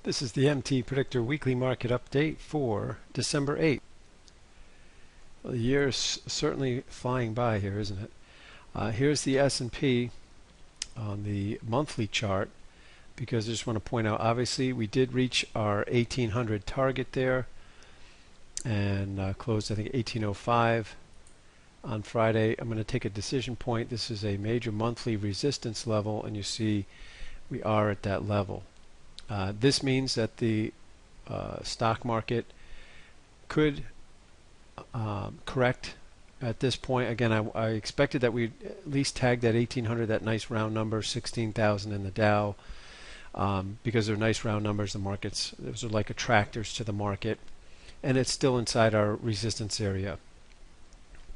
This is the MTPredictor weekly market update for December 8th. Well, the year is certainly flying by here, isn't it? Here's the S&P on the monthly chart, because I just want to point out, obviously we did reach our 1800 target there and closed I think 1805 on Friday. I'm going to take a decision point. This is a major monthly resistance level, and you see we are at that level. This means that the stock market could correct at this point. Again, I expected that we'd at least tag that 1800, that nice round number, 16,000 in the Dow, because they're nice round numbers. The markets, those are like attractors to the market, and it's still inside our resistance area.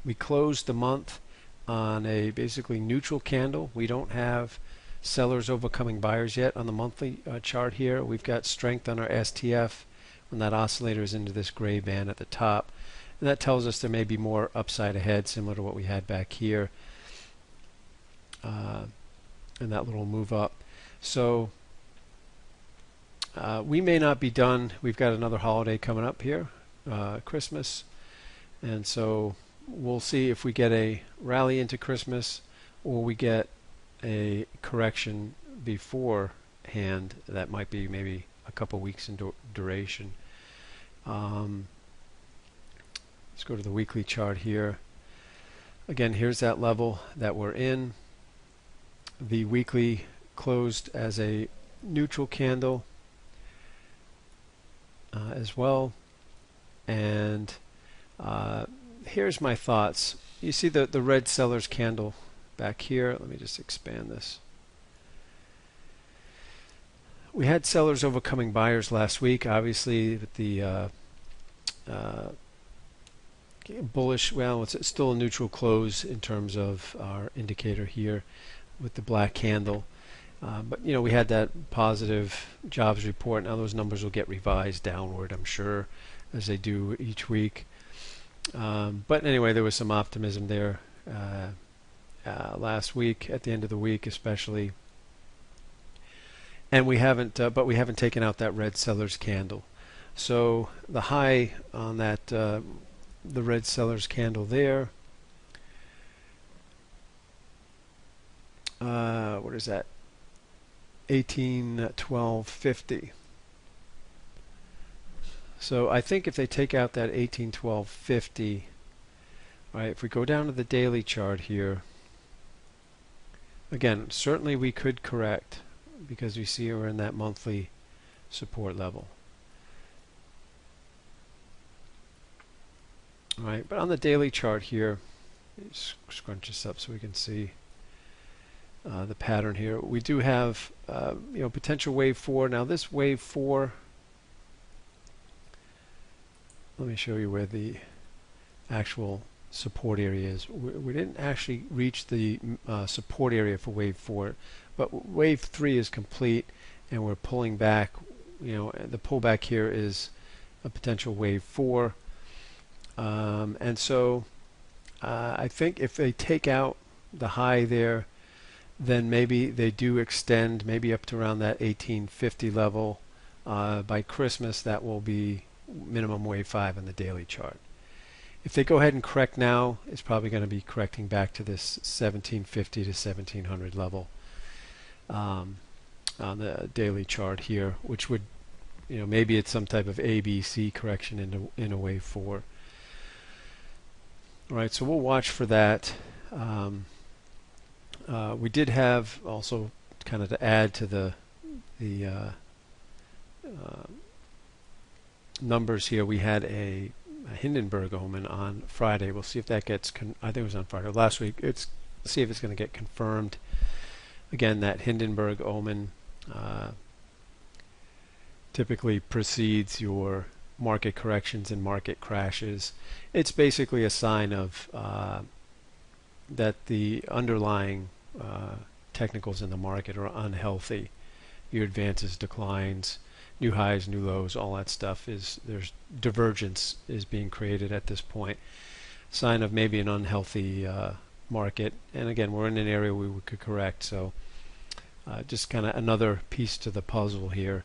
We closed the month on a basically neutral candle. We don't have sellers overcoming buyers yet on the monthly chart here. We've got strength on our STF when that oscillator is into this gray band at the top, and that tells us there may be more upside ahead, similar to what we had back here, and that little move up. So we may not be done. We've got another holiday coming up here, Christmas, and so we'll see if we get a rally into Christmas or we get a correction beforehand that might be maybe a couple weeks in duration. Let's go to the weekly chart here. Again, here's that level that we're in. The weekly closed as a neutral candle as well, and here's my thoughts. You see the red seller's candle back here. Let me just expand this. We had sellers overcoming buyers last week, obviously with the bullish, well, it's still a neutral close in terms of our indicator here with the black candle, but you know, we had that positive jobs report. Now those numbers will get revised downward, I'm sure, as they do each week, but anyway, there was some optimism there last week, at the end of the week especially, and we haven't but we haven't taken out that red seller's candle. So the high on that the red seller's candle there, what is that, 1812.50. So I think if they take out that 1812.50, right, if we go down to the daily chart here, again, certainly we could correct because we see we're in that monthly support level. All right, but on the daily chart here, scrunch this up so we can see the pattern here. We do have you know, potential wave 4. Now this wave 4, let me show you where the actual support area is. We didn't actually reach the support area for wave 4, but wave 3 is complete, and we're pulling back. You know, the pullback here is a potential wave 4, and so I think if they take out the high there, then maybe they do extend maybe up to around that 1850 level. By Christmas, that will be minimum wave 5 in the daily chart. If they go ahead and correct now, it's probably going to be correcting back to this 1750 to 1700 level on the daily chart here, which would, you know, maybe it's some type of ABC correction into wave 4. All right, so we'll watch for that. We did have also, kind of to add to the numbers here, we had a Hindenburg Omen on Friday. We'll see if that gets, I think it was on Friday last week. Let's see if it's going to get confirmed. Again, that Hindenburg Omen typically precedes your market corrections and market crashes. It's basically a sign of that the underlying technicals in the market are unhealthy. Your advances, declines, new highs, new lows, all that stuff there's divergence is being created at this point. Sign of maybe an unhealthy market. And again, we're in an area we could correct. So just kind of another piece to the puzzle here.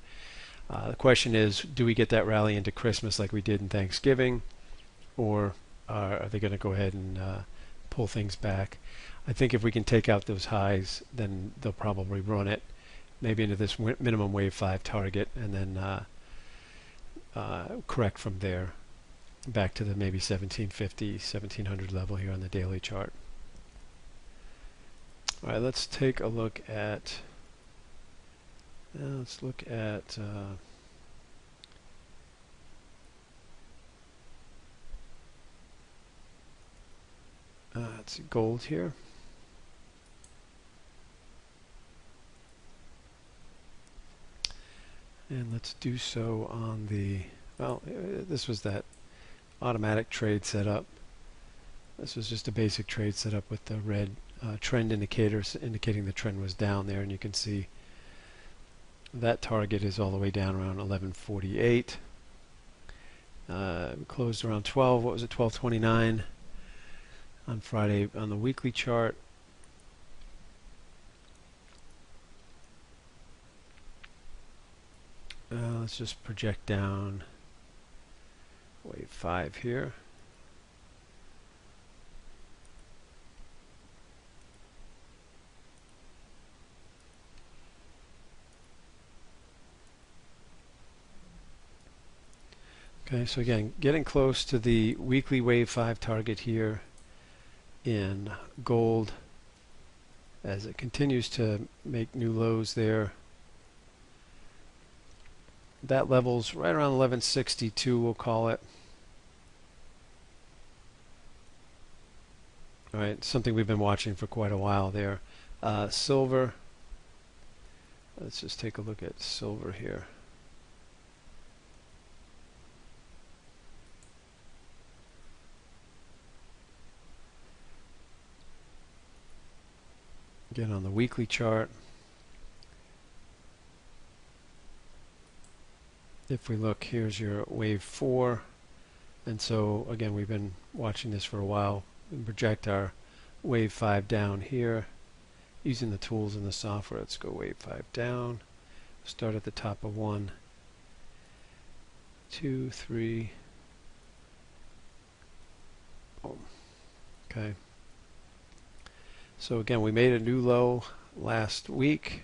The question is, do we get that rally into Christmas like we did in Thanksgiving, or are they going to go ahead and pull things back? I think if we can take out those highs, then they'll probably run it maybe into this minimum wave 5 target, and then correct from there back to the maybe 1750, 1700 level here on the daily chart. All right, let's take a look at. Let's look at. Let's see, gold here. And let's do so on the, well, this was that automatic trade setup. This was just a basic trade setup with the red trend indicators indicating the trend was down there, and you can see that target is all the way down around 1148. Closed around 12, what was it, 1229 on Friday on the weekly chart. Let's just project down wave 5 here. Okay, so again, getting close to the weekly wave 5 target here in gold as it continues to make new lows there. That level's right around 1162, we'll call it. All right, something we've been watching for quite a while there. Silver, let's just take a look at silver here. Again on the weekly chart. If we look, here's your wave 4, and so again we've been watching this for a while. We project our wave 5 down here using the tools in the software. Let's go wave 5 down, start at the top of 1, 2, 3, boom. Okay, so again we made a new low last week.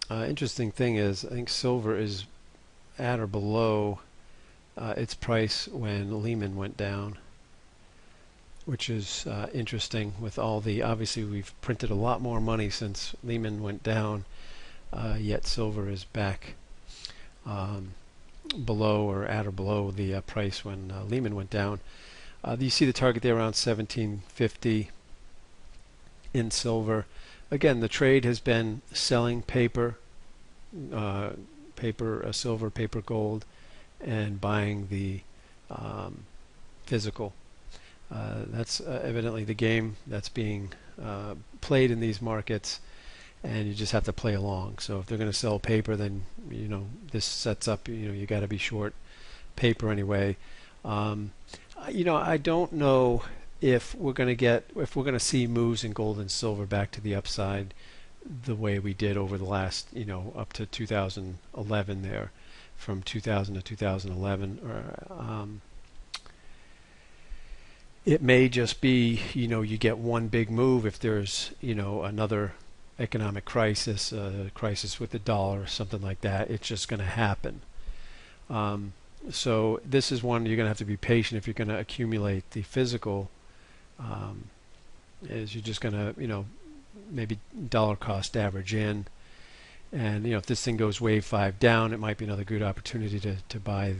Interesting thing is, I think silver is at or below its price when Lehman went down, which is interesting with all the, obviously we've printed a lot more money since Lehman went down, yet silver is back below or at or below the price when Lehman went down. You see the target there around 1750 in silver. Again, the trade has been selling paper, silver, paper, gold, and buying the physical. That's evidently the game that's being played in these markets, and you just have to play along. So if they're going to sell paper, then this sets up. You got to be short paper anyway. I don't know if we're going to see moves in gold and silver back to the upside the way we did over the last, up to 2011 there, from 2000 to 2011. Or it may just be, you get one big move if there's, another economic crisis, crisis with the dollar or something like that. It's just going to happen. So this is one you're going to have to be patient if you're going to accumulate the physical. Is you're just going to, maybe dollar cost average in, and if this thing goes wave 5 down, it might be another good opportunity to buy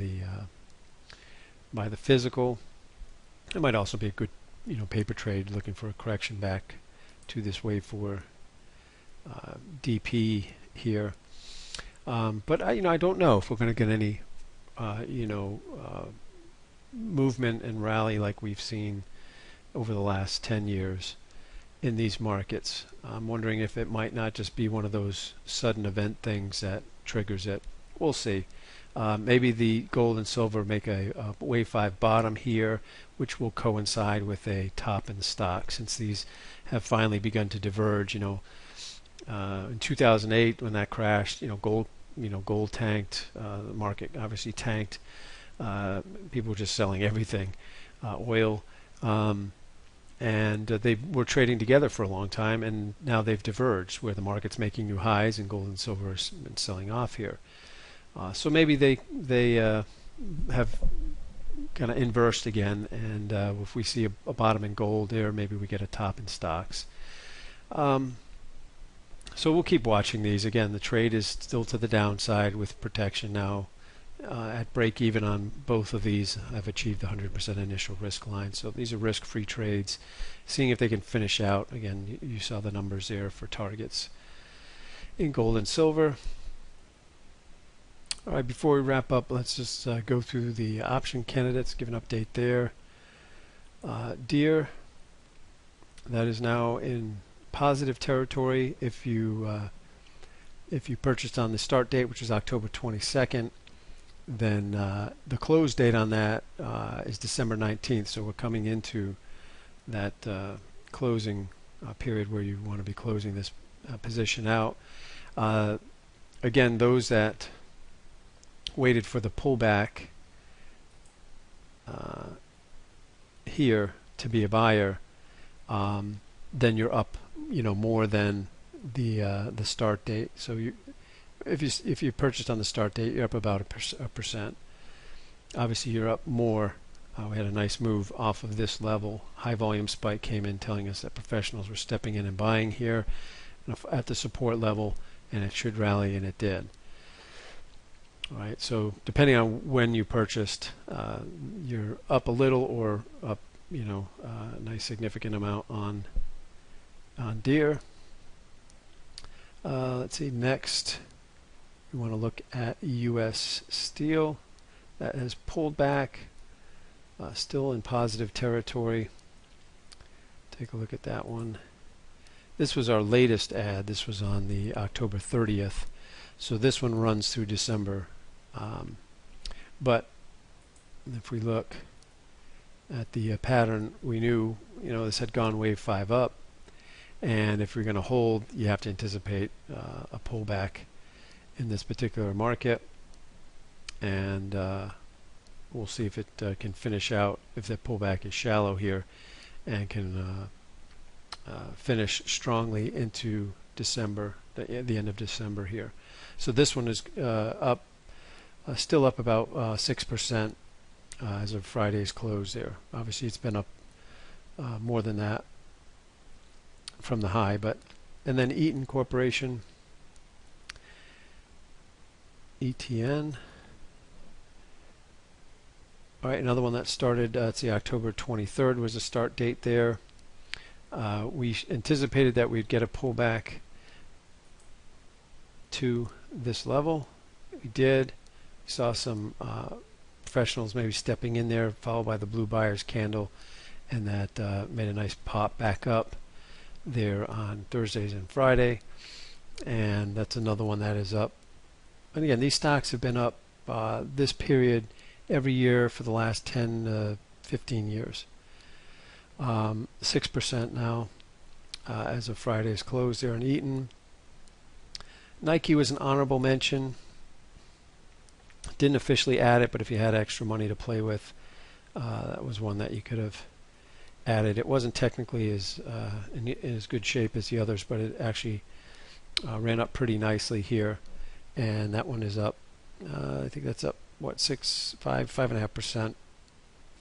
the physical. It might also be a good paper trade looking for a correction back to this wave 4 DP here. But I don't know if we're going to get any movement and rally like we've seen over the last 10 years in these markets. I'm wondering if it might not just be one of those sudden event things that triggers it. We'll see. Maybe the gold and silver make a wave 5 bottom here, which will coincide with a top in the stock, since these have finally begun to diverge. In 2008 when that crashed, gold gold tanked, the market obviously tanked. People were just selling everything, oil, and they were trading together for a long time, and now they've diverged where the market's making new highs and gold and silver has been selling off here. So maybe they have kind of inversed again, and if we see a bottom in gold there, maybe we get a top in stocks. So we'll keep watching these. Again, the trade is still to the downside with protection now. At break even on both of these, I've achieved the 100% initial risk line. So these are risk-free trades. Seeing if they can finish out. Again, you saw the numbers there for targets in gold and silver. All right, before we wrap up, let's just go through the option candidates, give an update there. Deer, that is now in positive territory. If you purchased on the start date, which is October 22nd, then the close date on that is December 19th. So we're coming into that closing period where you want to be closing this position out. Again, those that waited for the pullback here to be a buyer, then you're up, more than the start date. So if you purchased on the start date, you're up about a percent. Obviously, you're up more. We had a nice move off of this level. High volume spike came in telling us that professionals were stepping in and buying here at the support level, and it should rally, and it did. All right, so depending on when you purchased, you're up a little or up, a nice significant amount on Deere. Let's see, next we want to look at U.S. Steel. That has pulled back, still in positive territory. Take a look at that one. This was our latest ad. This was on the October 30th. So this one runs through December. But if we look at the pattern, we knew, this had gone wave 5 up. And if you're going to hold, you have to anticipate a pullback in this particular market. And we'll see if it can finish out, if that pullback is shallow here, and can finish strongly into December, the end of December here. So this one is up, still up about 6% as of Friday's close there. Obviously, it's been up more than that from the high. And then Eaton Corporation, ETN. All right, another one that started, let's see, October 23rd was the start date there. We anticipated that we'd get a pullback to this level. We did. We saw some professionals maybe stepping in there, followed by the blue buyers candle, and that made a nice pop back up there on Thursdays and Friday. And that's another one that is up. And again, these stocks have been up this period every year for the last 10 to 15 years. 6% now as of Friday's close there in Eaton. Nike was an honorable mention. Didn't officially add it, but if you had extra money to play with, that was one that you could have added. It wasn't technically in as good shape as the others, but it actually ran up pretty nicely here, and that one is up. I think that's up what, 5.5%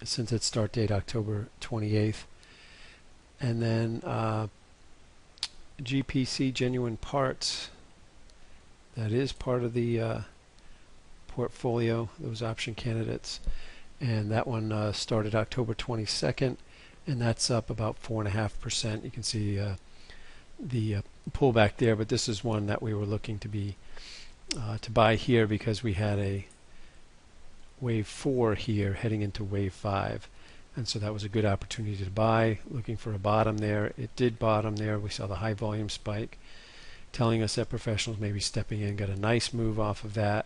since its start date, October 28th. And then GPC, Genuine Parts, that is part of the portfolio, those option candidates, and that one started October 22nd, and that's up about 4.5%. You can see the pullback there, but this is one that we were looking to buy here because we had a wave 4 here heading into wave 5, and so that was a good opportunity to buy, looking for a bottom there. It did bottom there. We saw the high volume spike telling us that professionals may be stepping in, got a nice move off of that.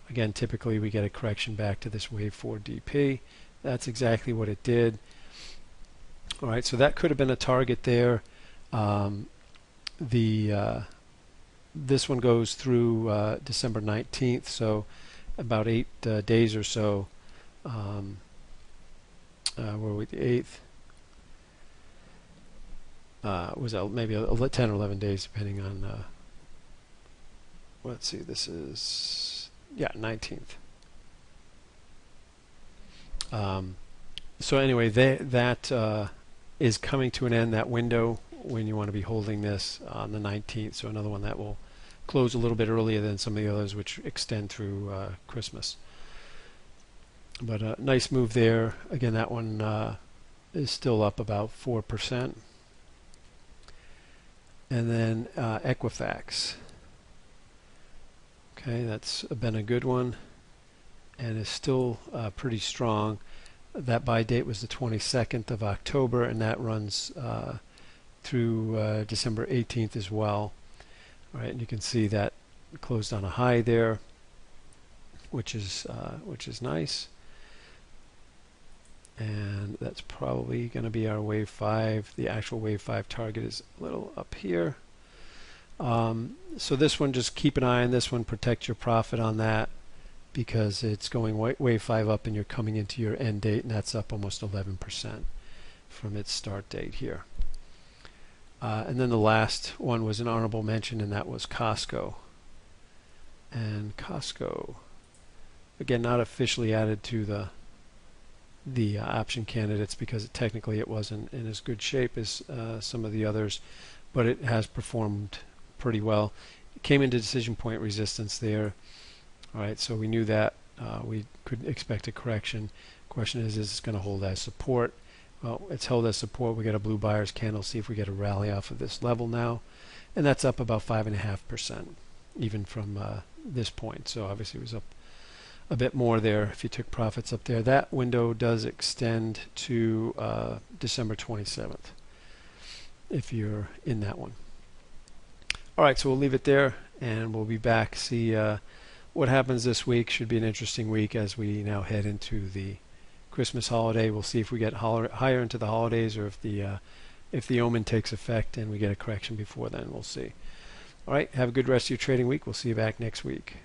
Again, typically we get a correction back to this wave 4 DP. That's exactly what it did. All right, so that could have been a target there. The this one goes through December 19th, so about 8 days or so. Where were we? The 8th. Was maybe 10 or 11 days, depending on. Let's see. This is 19th. So anyway, that is coming to an end. That window when you want to be holding this on the 19th. So another one that will close a little bit earlier than some of the others, which extend through Christmas. But a nice move there. Again, that one is still up about 4%. And then Equifax. Okay, that's been a good one and is still pretty strong. That buy date was the 22nd of October, and that runs through December 18th as well. All right, and you can see that closed on a high there, which is nice. And that's probably going to be our wave 5. The actual wave 5 target is a little up here. So this one, just keep an eye on this one. Protect your profit on that, because it's going wave 5 up and you're coming into your end date, and that's up almost 11% from its start date here. And then the last one was an honorable mention, and that was Costco. And Costco, again, not officially added to the option candidates because technically it wasn't in as good shape as some of the others, but it has performed pretty well. It came into decision point resistance there. All right, so we knew that we could expect a correction. Question is it going to hold as support? Well, it's held as support. We got a blue buyer's candle. See if we get a rally off of this level now, and that's up about 5.5% even from this point. So obviously it was up a bit more there if you took profits up there. That window does extend to December 27th if you're in that one. All right, so we'll leave it there, and we'll be back. See what happens this week. Should be an interesting week as we now head into the Christmas holiday. We'll see if we get higher into the holidays, or if the omen takes effect and we get a correction before then. We'll see. All right, have a good rest of your trading week. We'll see you back next week.